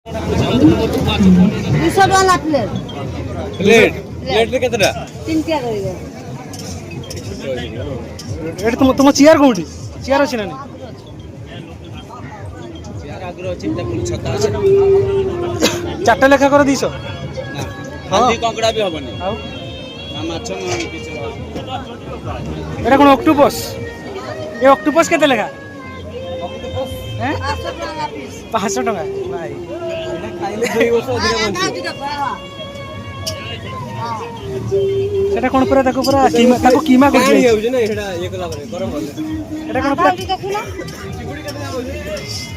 200 वाला plate plate plate रे केतरा 3 टिया करिवे एटा तुम चेयर कोठी चेयर अछि ना यार आग्रह अछि टेबल छता अछि चारटा लेखा कर दिसो ना हल्दी कंकड़ा भी हबनी आउ ना माछ न किछ एटा कोन ऑक्टोपस ए ऑक्टोपस केते लेखा हैं 500 वाला पीस 500 टका भाई एटा खाइले 2 वर्ष अधिक बंची सेटा कोन पूरा ताको पूरा कीमा ताको कीमा कर पानी दिया होउ जे ना एटा एक लाख रे गरम होले एटा कोन पूरा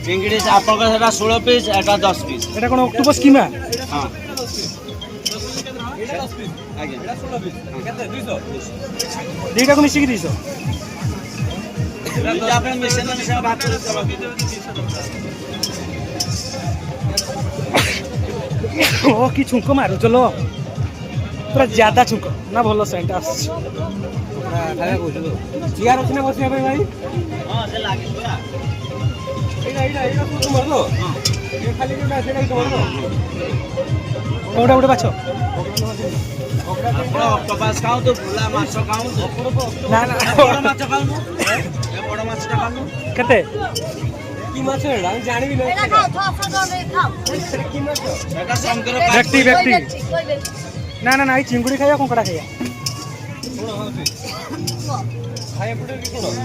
चिंगड़ी से आपन का सेटा 16 पीस एटा 10 पीस एटा कोन ऑक्टोपस कीमा हां एटा 10 पीस आगे एटा 16 पीस केते 200 दीटा को मिसी की दिसो एटा आपन मिशन से बात कर चलो ओ की छुंको मारो चलो पूरा ज्यादा छुंको ना भलो सेंट आस खाया कहू चियार अछि ना बसिया भाई हां से लागे पूरा एटा तू मर दो हां ये खाली जोटा सेटा तो मर दो कोडा उडे बाछो आपण ऑक्टोपस खाऊ तो भुला माछ खाऊ ना ना बड़ माछ खाऊ ए बड़ माछ टा खाऊ केते की माछ एडा जानि भी एला खाओ 600 रे खाओ की माछ एटा शंकर व्यक्ति व्यक्ति ना ना नाई चिंगुड़ी खाया कोंकड़ा खाया खाया पड़े कि कोन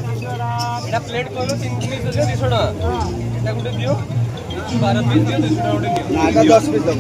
एटा प्लेट कहलो 3 पीस 200 टका एटा गुटे दियो 12 पीस दियो 200 टका गुटे दियो ना 10 पीस दो